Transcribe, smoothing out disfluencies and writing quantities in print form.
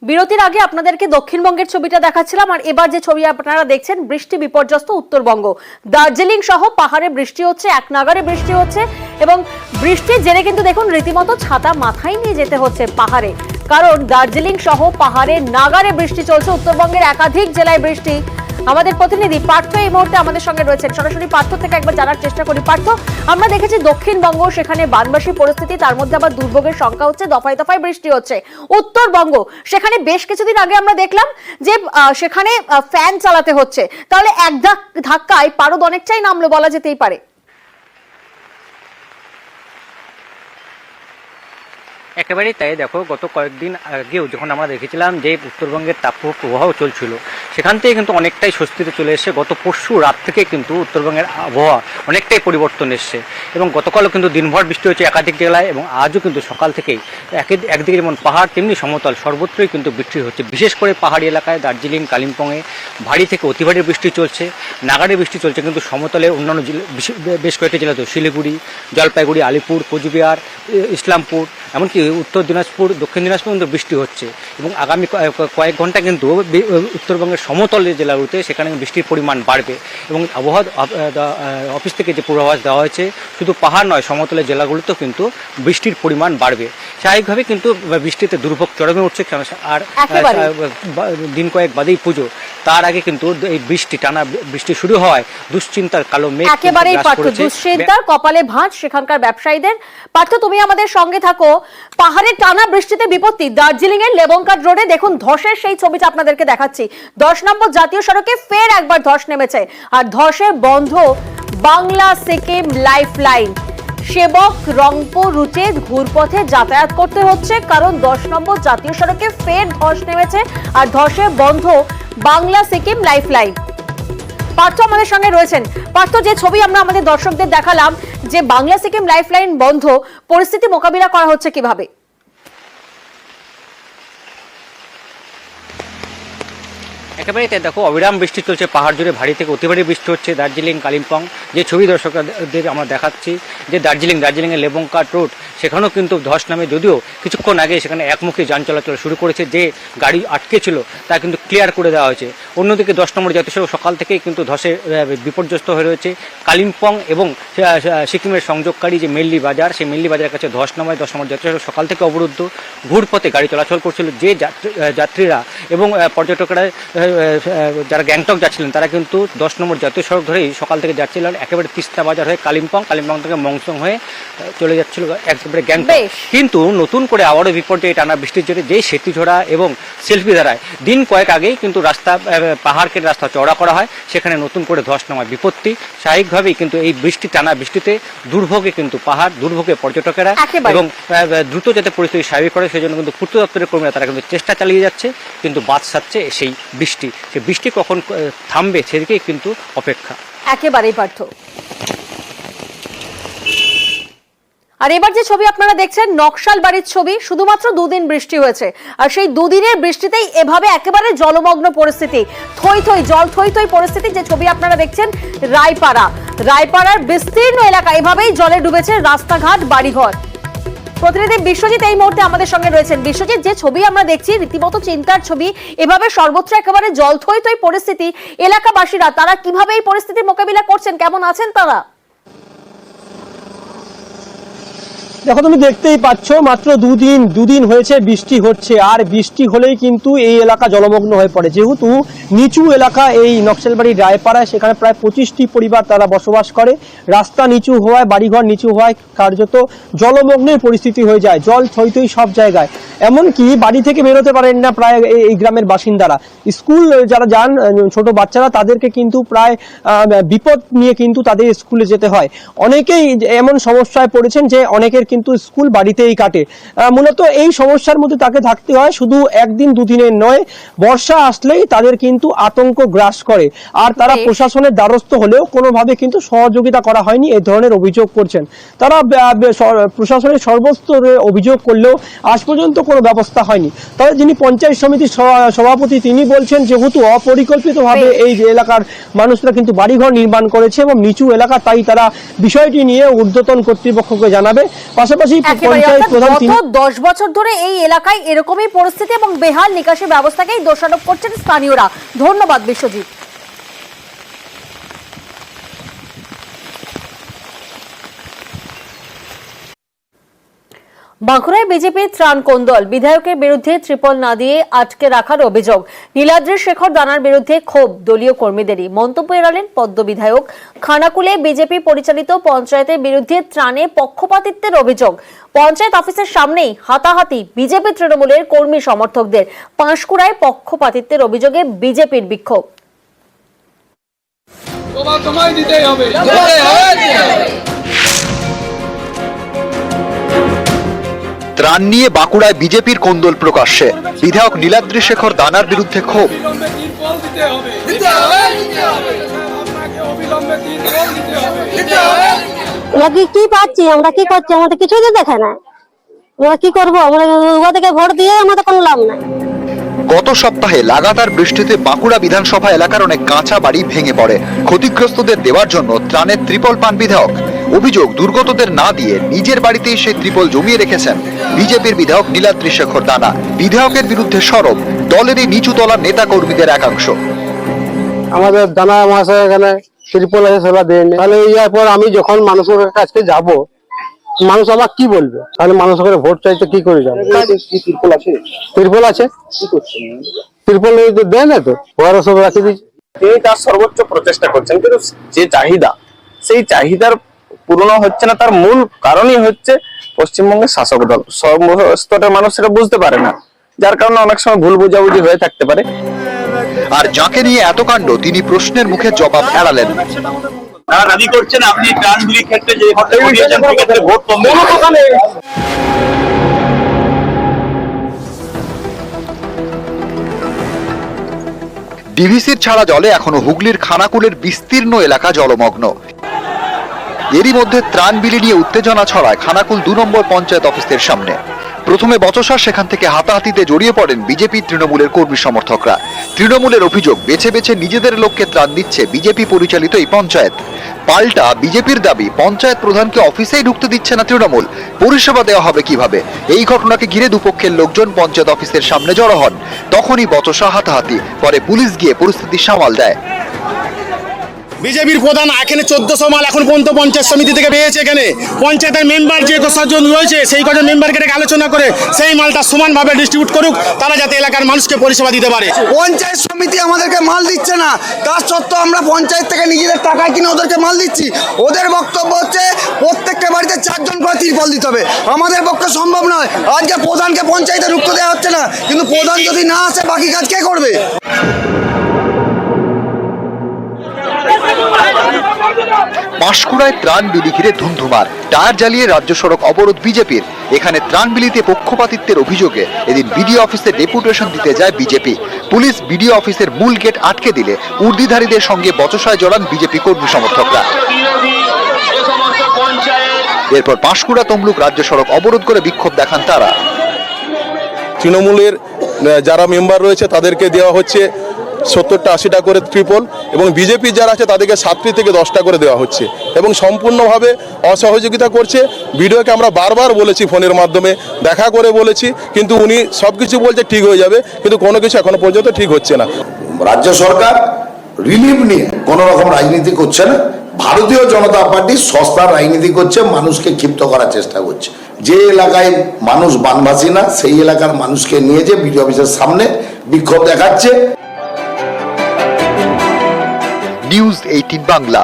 বিরতির আগে আপনাদেরকে দক্ষিণবঙ্গের ছবিটা দেখাচ্ছিলাম, আর এবার যে ছবি আপনারা দেখছেন বৃষ্টি বিপর্যস্ত উত্তরবঙ্গ। দার্জিলিং সহ পাহাড়ে বৃষ্টি হচ্ছে, এক নাগারে বৃষ্টি হচ্ছে, এবং বৃষ্টির জেরে কিন্তু দেখুন রীতিমতো ছাতা মাথায় নিয়ে যেতে হচ্ছে পাহাড়ে, কারণ দার্জিলিং সহ পাহাড়ে নাগারে বৃষ্টি চলছে। উত্তরবঙ্গের একাধিক জেলায় বৃষ্টি। আমাদের প্রতিনিধি পার্থ এই মুহূর্তে আমাদের সঙ্গে রয়েছেন, সরাসরি পার্থ থেকে একবার জানার চেষ্টা করি। পার্থ, আমরা দেখেছি দক্ষিণবঙ্গ, সেখানে বানবাসী পরিস্থিতি, তার মধ্যে আবার দুর্ভোগের সংখ্যা হচ্ছে, দফায় দফায় বৃষ্টি হচ্ছে। উত্তরবঙ্গ, সেখানে বেশ কিছুদিন আগে আমরা দেখলাম যে সেখানে ফ্যান চালাতে হচ্ছে, তাহলে এক ধাক্কায় পারদ অনেকটাই নামলো বলা যেতেই পারে। একেবারেই তাই। দেখো, গত কয়েকদিন আগেও যখন আমরা দেখেছিলাম যে উত্তরবঙ্গের তাপপ্রবাহ চলছিল, সেখান থেকে কিন্তু অনেকটাই স্বস্তিতে চলে এসছে। গত পরশু রাত থেকে কিন্তু উত্তরবঙ্গের আবহাওয়া অনেকটাই পরিবর্তন এসছে, এবং গতকালও কিন্তু দিনভর বৃষ্টি হচ্ছে একাধিক জেলায়, এবং আজও কিন্তু সকাল থেকেই একদিকে যেমন পাহাড় তেমনি সমতল সর্বত্রই কিন্তু বৃষ্টি হচ্ছে। বিশেষ করে পাহাড়ি এলাকায় দার্জিলিং, কালিম্পংয়ে ভারী থেকে অতি ভারী বৃষ্টি চলছে, নাগারে বৃষ্টি চলছে। কিন্তু সমতলে অন্যান্য বেশ কয়েকটি জেলাতেও শিলিগুড়ি, জলপাইগুড়ি, আলিপুর, কোচবিহার, ইসলামপুর, এমনকি উত্তর দিনাজপুর, দক্ষিণ দিনাজপুর কিন্তু বৃষ্টি হচ্ছে। এবং আগামী কয়েক ঘন্টা কিন্তু উত্তরবঙ্গের সমতলের জেলাগুলোতে সেখানে বৃষ্টির পরিমাণ বাড়বে। এবং আবহাওয়া অফিস থেকে যে পূর্বাভাস দেওয়া হয়েছে, শুধু পাহাড় নয়, সমতলের জেলাগুলোতেও কিন্তু বৃষ্টির পরিমাণ বাড়বে। স্বাভাবিকভাবে কিন্তু বৃষ্টিতে দুর্ভোগ চরমে উঠছে। আর দিন কয়েক বাদেই পুজো, তার আগে কিন্তু এই টানা বৃষ্টি শুরু হওয়ায় দুশ্চিন্তার কালো মেঘ একেবারেই পার্থ, দুশ্চিন্তার কপালে ভাঁজ সেখানকার ব্যবসায়ীদের। পার্থ, তুমি আমাদের সঙ্গে থাকো। পাহাড়ের টানা বৃষ্টিতে বিপত্তি দার্জিলিং এর লেবংকাট রোডে, দেখুন ধসের সেই ছবিটা আপনাদেরকে দেখাচ্ছি। 10 নম্বর জাতীয় সড়কে ফের একবার ধস নেমেছে, আর ধসে বন্ধ বাংলা সিকিম লাইফ লাইন। সেবক রংপুর রুটে ঘুরপথে যাতায়াত করতে হচ্ছে, কারণ 10 নম্বর জাতীয় সড়কে ফের ধস নেমেছে, আর ধসে বন্ধ বাংলা সিকিম লাইফ লাইন। পার্থ আমাদের সঙ্গে রয়েছেন। পার্থ, যে ছবি আমরা আমাদের দর্শকদের দেখালাম যে বাংলা সিকিম লাইফ লাইন বন্ধ, পরিস্থিতি মোকাবিলা করা হচ্ছে কিভাবে? একেবারেই তাই। দেখো, অবিরাম বৃষ্টি চলছে, পাহাড় জুড়ে ভারী থেকে অতি ভারী বৃষ্টি হচ্ছে। দার্জিলিং, কালিম্পং যে ছবি দর্শকদের আমরা দেখাচ্ছি, যে দার্জিলিংয়ের লেবংকাট রোড, সেখানেও কিন্তু ধস নামে, যদিও কিছুক্ষণ আগে সেখানে একমুখী যান চলাচল শুরু করেছে। যে গাড়ি আটকে ছিল তা কিন্তু ক্লিয়ার করে দেওয়া হয়েছে। অন্যদিকে 10 নম্বর জাতীয় সড়ক সকাল থেকেই কিন্তু ধসে বিপর্যস্ত হয়ে রয়েছে। কালিম্পং এবং সিকিমের সংযোগকারী যে মেল্লি বাজার, সেই মেল্লি বাজারের কাছে ধস নামায় 10 নম্বর জাতীয় সড়ক সকাল থেকে অবরুদ্ধ। ঘুরপথে গাড়ি চলাচল করছিল। যে যাত্রীরা এবং পর্যটকরা যারা গ্যাংটক যাচ্ছিলেন, তারা কিন্তু 10 নম্বর জাতীয় সড়ক ধরেই সকাল থেকে যাচ্ছিলেন একেবারে তিস্তা বাজার হয়ে কালিম্পং থেকে মংসং হয়ে চলে যাচ্ছিল একেবারে গ্যাংটক। কিন্তু নতুন করে আবারও বিপর্যয় টানা বৃষ্টির জন্য যে সেতুঝোড়া এবং সেলফি ধারায় দিন কয়েক আগেই কিন্তু পাহাড়কে রাস্তা চওড়া করা হয়, সেখানে নতুন করে ধস নামায় বিপত্তি। স্বাভাবিকভাবেই কিন্তু এই টানা বৃষ্টিতে দুর্ভোগে কিন্তু পাহাড়, দুর্ভোগে পর্যটকেরা, এবং দ্রুত যাতে পরিস্থিতি স্বাভাবিক করে সেই জন্য কিন্তু পূর্ত দপ্তরের কর্মীরা তারা কিন্তু চেষ্টা চালিয়ে যাচ্ছে। কিন্তু বাদ সাধছে সেই বৃষ্টি কখন থামবে সেদিকেই কিন্তু অপেক্ষা। একেবারেই পার্থ। আর এবার যে ছবি আপনারা দেখছেন নকশাল বাড়ির ছবি, শুধুমাত্র 2 দিন বৃষ্টি হয়েছে, আর সেই 2 দিনের বৃষ্টিতেই এভাবে একেবারে জলমগ্ন পরিস্থিতি, জল থই থই পরিস্থিতি। যে ছবি আপনারা দেখছেন রায়পাড়ার বিস্তীর্ণ এলাকা এভাবেই জলে ডুবেছে, রাস্তাঘাট, বাড়িঘর। প্রতিনিধি বিশ্বজিৎ এই মুহূর্তে আমাদের সঙ্গে রয়েছেন। বিশ্বজিৎ, যে ছবি আমরা দেখছি রীতিমতো চিন্তার ছবি, এভাবে সর্বত্র একেবারে জল থই থই পরিস্থিতি, এলাকাবাসীরা তারা কিভাবে এই পরিস্থিতির মোকাবিলা করছেন, কেমন আছেন তারা? দেখো, তুমি দেখতেই পাচ্ছ, মাত্র দুদিন হয়েছে বৃষ্টি হচ্ছে, আর বৃষ্টি হলেই কিন্তু এই এলাকা জলমগ্ন হয়ে পড়ে। যেহেতু নিচু এলাকা এই নকশালবাড়ির রায়পাড়ায়, সেখানে প্রায় 25টি পরিবার তারা বসবাস করে। রাস্তা নিচু হওয়ায়, বাড়িঘর নিচু হওয়ায় কার্যত জলমগ্নের পরিস্থিতি হয়ে যায়, জল থই সব জায়গায়। এমনকি বাড়ি থেকে বেরোতে পারেন না প্রায় এই গ্রামের বাসিন্দারা। স্কুল যারা যান, ছোট বাচ্চারা, তাদেরকে কিন্তু প্রায় বিপদ নিয়ে কিন্তু তাদের স্কুলে যেতে হয়। অনেকেই এমন সমস্যায় পড়েছেন যে অনেকের কিন্তু স্কুল বাড়িতেই কাটে। মূলত এই সমস্যার মধ্যে তাকে থাকতে হয়। শুধু একদিন দুদিনের নয়, বর্ষা আসলেই তাদের কিন্তু আতঙ্ক গ্রাস করে, আর তারা প্রশাসনের দ্বারস্থ হলেও কোনোভাবে কিন্তু সহযোগিতা করা হয়নি, এই ধরনের অভিযোগ করছেন তারা। প্রশাসনের সর্বস্তরে অভিযোগ করলেও আজ পর্যন্ত কোনো ব্যবস্থা হয়নি। তবে যিনি পঞ্চায়েত সমিতির সভাপতি, তিনি বলছেন যেহেতু অপরিকল্পিতভাবে এই এলাকার মানুষরা কিন্তু বাড়িঘর নির্মাণ করেছে এবং নিচু এলাকা, তাই তারা বিষয়টি নিয়ে ঊর্ধ্বতন কর্তৃপক্ষকে জানাবে। পাশাপাশি একেবারে, পঞ্চায়েত অর্থাৎ প্রধান গত 10 বছর ধরে এই এলাকায় এরকমই পরিস্থিতি এবং বেহাল নিকাশি ব্যবস্থাকেই দোষারোপ করছেন স্থানীয়রা। ধন্যবাদ বিশ্বজিৎ। বাঁকুড়ায় বিজেপির ত্রাণ কোন্দল, বিধায়কের বিরুদ্ধে ত্রিপল না দিয়ে আটকে রাখার অভিযোগ। নীলাদ্রি শেখর দানার বিরুদ্ধে ক্ষোভ দলীয় কর্মীদেরই। মন্তব্য এড়ালেন পদ্ম বিধায়ক। খানাকুলে বিজেপি পরিচালিত পঞ্চায়েতের বিরুদ্ধে ত্রাণে পক্ষপাতিত্বের অভিযোগ। পঞ্চায়েত অফিসের সামনেই হাতাহাতি বিজেপি তৃণমূলের কর্মী সমর্থকদের। পাঁশকুড়ায় পক্ষপাতিত্বের অভিযোগে বিজেপির বিক্ষোভ। ত্রাণ নিয়ে বাঁকুড়ায় বিজেপির কোন্দল প্রকাশ্যে। বিধায়ক নীলাদ্রি শেখর দানার বিরুদ্ধে ক্ষোভ। কি পাচ্ছি আমরা, কি করছি, আমাদের কিছুই তো দেখে না। আমরা কি করবো, আমরা ওদেরকে ভোট দিয়ে আমাদের কোনো লাভ নাই। গত সপ্তাহে লাগাতার বৃষ্টিতে বাঁকুড়া বিধানসভা এলাকার অনেক কাঁচা বাড়ি ভেঙে পড়ে। ক্ষতিগ্রস্তদের দেওয়ার জন্য ত্রাণের ত্রিপল পান বিধায়ক। অভিযোগ, দুর্গতদের না দিয়ে নিজের বাড়িতেই সেই ত্রিপল জমিয়ে রেখেছেন বিজেপির বিধায়ক নীলাদ্রি শেখর দানা। বিধায়কের বিরুদ্ধে সরব দলেরই নিচুতলার নেতা কর্মীদের একাংশ। আমাদের দানা মাসে এখানে ত্রিপল আছে, সেবা দেয়নি। তাহলে ইয়ার পর আমি যখন মানুষের কাছে যাব, মানুষ আবার কি বলবে? তাহলে মানুষের কাছে ভোট চাইতে কি করে যাবে? ত্রিপল আছে, ত্রিপল দেয় না তো, ওরা সব রাখি দিচ্ছে। তিনি তার সর্বোচ্চ প্রচেষ্টা করছেন, কিন্তু যে চাহিদা, সেই চাহিদার পূরণ হচ্ছে না। তার মূল কারণই হচ্ছে পশ্চিমবঙ্গের শাসক দল। স্তরের মানুষ সেটা বুঝতে পারে না, যার কারণে অনেক সময় ভুল বোঝাবুঝি হয়ে থাকতে পারে। আর যাকে নিয়ে এত কাণ্ড, তিনি প্রশ্নের মুখে জবাব এড়ালেন। তারা দাবি করছেন আপনি ত্রাণগুলির ক্ষেত্রে যে ভোট কমবে। ডিভিসির ছাড়া জলে এখনো হুগলির খানাকুলের বিস্তীর্ণ এলাকা জলমগ্ন। এরই মধ্যে ত্রাণ বিলি নিয়ে উত্তেজনা ছড়ায় খানাকুল 2 নম্বর পঞ্চায়েত অফিসের সামনে। প্রথমে বচসা, সেখান থেকে হাতাহাতিতে জড়িয়ে পড়েন বিজেপি তৃণমূলের কর্মী সমর্থকরা। তৃণমূলের অভিযোগ, বেছে বেছে নিজেদের লোককে ত্রাণ দিচ্ছে বিজেপি পরিচালিত এই পঞ্চায়েত। পাল্টা বিজেপির দাবি, পঞ্চায়েত প্রধানকে অফিসেই ঢুকতে দিচ্ছে না তৃণমূল। পরিষেবা দেওয়া হবে কিভাবে? এই ঘটনাকে ঘিরে দুপক্ষের লোকজন পঞ্চায়েত অফিসের সামনে জড়ো হন। তখনই বচসা, হাতাহাতি। পরে পুলিশ গিয়ে পরিস্থিতি সামাল দেয়। বিজেপির প্রধান এখানে 1400 মাল এখন পর্যন্ত পঞ্চায়েত সমিতি থেকে পেয়েছে। এখানে পঞ্চায়েতের মেম্বার যে কজন রয়েছে, সেই কজন মেম্বারকে আলোচনা করে সেই মালটা সমানভাবে ডিস্ট্রিবিউট করুক, তারা যাতে এলাকার মানুষকে পরিষেবা দিতে পারে। পঞ্চায়েত সমিতি আমাদেরকে মাল দিচ্ছে না, তার সত্ত্বেও আমরা পঞ্চায়েত থেকে নিজেদের টাকায় কিনে ওদেরকে মাল দিচ্ছি। ওদের বক্তব্য হচ্ছে প্রত্যেকটা বাড়িতে 4 জন করে ত্রিপল দিতে হবে। আমাদের পক্ষে সম্ভব নয়। আজকে প্রধানকে পঞ্চায়েতে ঢুকতে দেওয়া হচ্ছে না, কিন্তু প্রধান যদি না আসে বাকি কাজ কে করবে? পাঁশকুড়ায় ত্রাণ বিলি ঘিরে ধুন্ধুমার। টায়ার জ্বালিয়ে রাজ্য সড়ক অবরোধ বিজেপির। এখানে ত্রাণ বিলিতে পক্ষপাতিত্বের অভিযোগে এদিন বিডিও অফিসে ডেপুটেশন দিতে যায় বিজেপি। পুলিশ বিডিও অফিসের মূল গেট আটকে দিলে উর্দিধারীদের সঙ্গে বচসায় জড়ান বিজেপি কর্মী সমর্থকরা। এরপর পাঁশকুড়া তমলুক রাজ্য সড়ক অবরোধ করে বিক্ষোভ দেখান তারা। তৃণমূলের যারা মেম্বার রয়েছে তাদেরকে দেওয়া হচ্ছে 70টা 80টা করে ত্রিপল, এবং বিজেপি যারা আছে তাদেরকে 7টি থেকে 10টা করে দেওয়া হচ্ছে, এবং সম্পূর্ণভাবে অসহযোগিতা করছে। ভিডিওকে আমরা বারবার বলেছি, ফোনের মাধ্যমে দেখা করে বলেছি, কিন্তু উনি সবকিছু বলছে ঠিক হয়ে যাবে, কিন্তু কোনো কিছু এখনো পর্যন্ত ঠিক হচ্ছে না। রাজ্য সরকার রিলিফ নিয়ে কোনো রকম রাজনীতি করছে না। ভারতীয় জনতা পার্টি সস্তার রাজনীতি করছে, মানুষকে ক্ষিপ্ত করার চেষ্টা করছে। যে এলাকায় মানুষ বানভাসী না, সেই এলাকার মানুষকে নিয়ে যে বিডিও অফিসের সামনে বিক্ষোভ দেখাচ্ছে। নিউজ 18 বাংলা।